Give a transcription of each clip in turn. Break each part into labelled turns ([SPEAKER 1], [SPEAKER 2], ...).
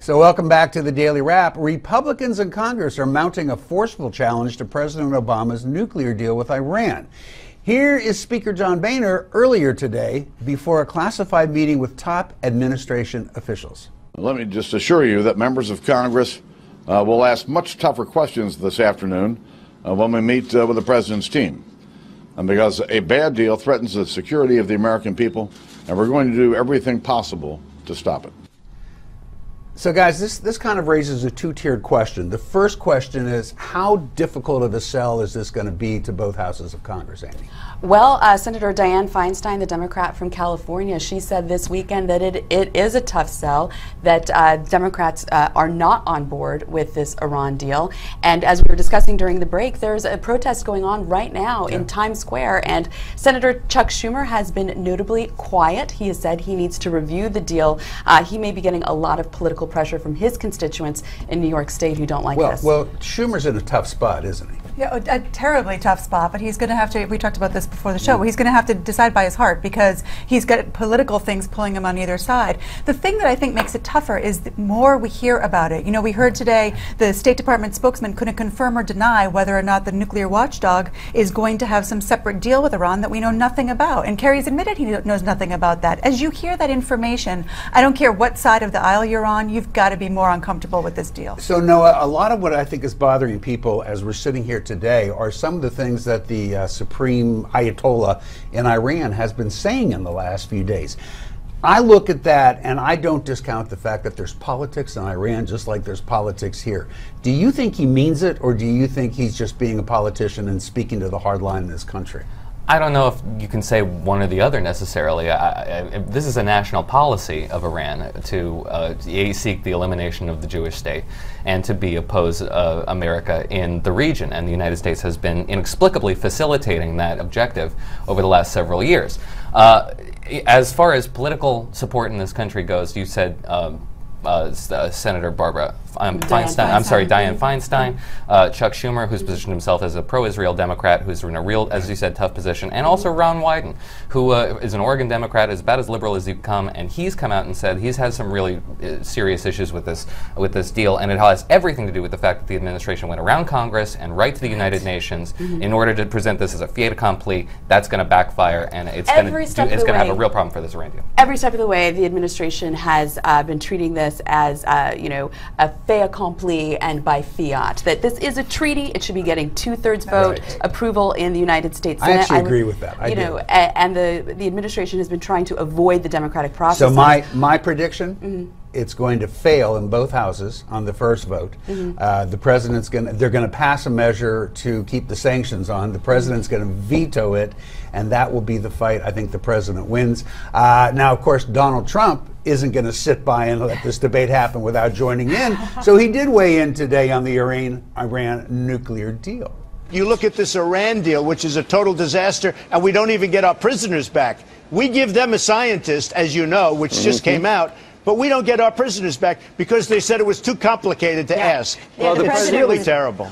[SPEAKER 1] So welcome back to the Daily Wrap. Republicans in Congress are mounting a forceful challenge to President Obama's nuclear deal with Iran. Here is Speaker John Boehner earlier today before a classified meeting with top administration officials.
[SPEAKER 2] Let me just assure you that members of Congress will ask much tougher questions this afternoon when we meet with the President's team. Because a bad deal threatens the security of the American people, and we're going to do everything possible to stop it.
[SPEAKER 1] So guys, this kind of raises a two-tiered question. The first question is, how difficult of a sell is this going to be to both houses of Congress, Amy?
[SPEAKER 3] Well, Senator Dianne Feinstein, the Democrat from California, she said this weekend that it is a tough sell, that Democrats are not on board with this Iran deal. And as we were discussing during the break, there's a protest going on right now in Times Square, and Senator Chuck Schumer has been notably quiet. He has said he needs to review the deal. He may be getting a lot of political pressure from his constituents in New York State who don't like this.
[SPEAKER 1] Well, Schumer's in a tough spot, isn't he?
[SPEAKER 4] Yeah, a terribly tough spot, but he's going to have to, we talked about this before the show, he's going to have to decide by his heart because he's got political things pulling him on either side. The thing that I think makes it tougher is the more we hear about it. You know, we heard today the State Department spokesman couldn't confirm or deny whether or not the nuclear watchdog is going to have some separate deal with Iran that we know nothing about. And Kerry's admitted he knows nothing about that. As you hear that information, I don't care what side of the aisle you're on, you've got to be more uncomfortable with this deal.
[SPEAKER 1] So Noah, a lot of what I think is bothering people as we're sitting here today are some of the things that the Supreme Ayatollah in Iran has been saying in the last few days. I look at that and I don't discount the fact that there's politics in Iran just like there's politics here. Do you think he means it, or do you think he's just being a politician and speaking to the hard line in this country?
[SPEAKER 5] I don't know if you can say one or the other necessarily. This is a national policy of Iran to seek the elimination of the Jewish state and to be oppose America in the region. And the United States has been inexplicably facilitating that objective over the last several years. As far as political support in this country goes, you said Senator Dianne Feinstein, Chuck Schumer, who's positioned himself as a pro-Israel Democrat, who's in a real, as you said, tough position, and also Ron Wyden, who is an Oregon Democrat, is about as liberal as you come, and he's come out and said he's had some really serious issues with this deal, and it has everything to do with the fact that the administration went around Congress and right to the United Nations in order to present this as a fait accompli. That's going to backfire, and it's going to have a real problem for this Iran deal.
[SPEAKER 3] Every step of the way, the administration has been treating this as you know, a fait accompli and by fiat. That this is a treaty; it should be getting 2/3 vote approval in the United States Senate.
[SPEAKER 1] I actually agree with that.
[SPEAKER 3] And the administration has been trying to avoid the democratic process.
[SPEAKER 1] So my prediction. It's going to fail in both houses on the first vote. The president's they're going to pass a measure to keep the sanctions on. The president's going to veto it, and that will be the fight. I think the president wins. Now, of course, Donald Trump isn't going to sit by and let this debate happen without joining in. So he did weigh in today on the Iran nuclear deal.
[SPEAKER 6] You look at this Iran deal, which is a total disaster, and we don't even get our prisoners back. We give them a scientist, as you know, which just came out. But we don't get our prisoners back because they said it was too complicated to ask. Well, it's really terrible.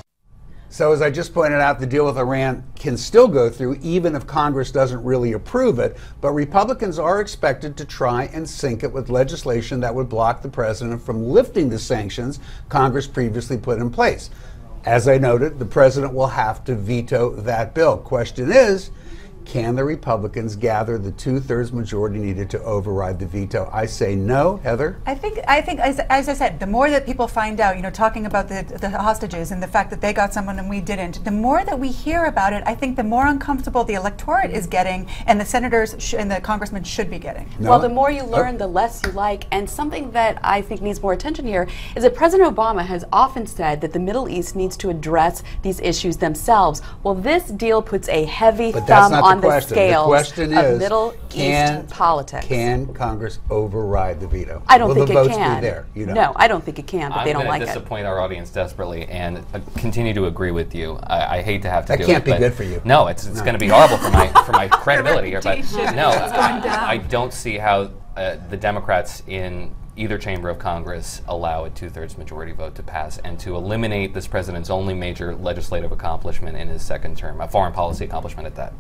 [SPEAKER 1] So as I just pointed out, the deal with Iran can still go through even if Congress doesn't really approve it. But Republicans are expected to try and sink it with legislation that would block the president from lifting the sanctions Congress previously put in place. As I noted, the president will have to veto that bill. Question is, can the Republicans gather the 2/3 majority needed to override the veto? I say no. Heather?
[SPEAKER 4] I think as I said, the more that people find out, you know, talking about the hostages and the fact that they got someone and we didn't, the more that we hear about it, I think the more uncomfortable the electorate is getting, and the senators and the congressmen should be getting.
[SPEAKER 1] No?
[SPEAKER 3] Well, the more you learn, the less you like. And something that I think needs more attention here is that President Obama has often said that the Middle East needs to address these issues themselves. Well, this deal puts a heavy thumb on the scales of Middle East politics.
[SPEAKER 1] Can Congress override the veto?
[SPEAKER 3] I don't think
[SPEAKER 1] it can. Will the
[SPEAKER 3] votes
[SPEAKER 1] be there? You know?
[SPEAKER 3] No, I don't think it can, but they don't like it.
[SPEAKER 5] I'm going to disappoint our audience desperately and continue to agree with you. I hate to have to do it.
[SPEAKER 1] That can't be good for you.
[SPEAKER 5] No, it's going to be horrible for my credibility here. But no, I don't see how the Democrats in either chamber of Congress allow a 2/3 majority vote to pass and to eliminate this president's only major legislative accomplishment in his second term, a foreign policy accomplishment at that.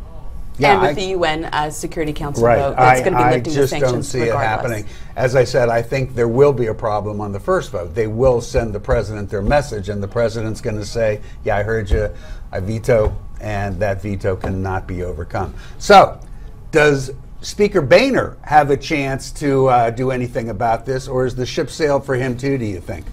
[SPEAKER 1] Yeah,
[SPEAKER 3] and with the UN Security Council
[SPEAKER 1] right.
[SPEAKER 3] vote, that's going to be lifting the
[SPEAKER 1] just
[SPEAKER 3] sanctions
[SPEAKER 1] don't see
[SPEAKER 3] regardless.
[SPEAKER 1] it happening. As I said, I think there will be a problem on the first vote. They will send the president their message, and the president's going to say, yeah, I heard you, I veto, and that veto cannot be overcome. So, does Speaker Boehner have a chance to do anything about this, or is the ship sailed for him too, do you think?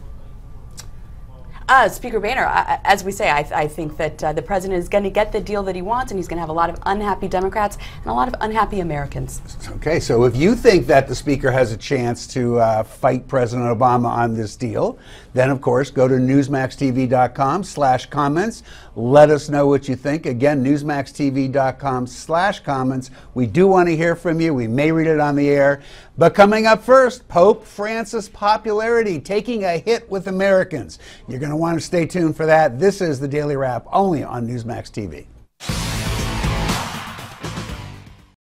[SPEAKER 3] Speaker Boehner, as we say, I think that the president is going to get the deal that he wants, and he's going to have a lot of unhappy Democrats and a lot of unhappy Americans.
[SPEAKER 1] Okay, so if you think that the speaker has a chance to fight President Obama on this deal, then of course go to newsmaxtv.com/comments. Let us know what you think. Again, newsmaxtv.com/comments. We do want to hear from you. We may read it on the air. But coming up first, Pope Francis' popularity taking a hit with Americans. You're going to want to stay tuned for that. This is the Daily Wrap, only on Newsmax TV.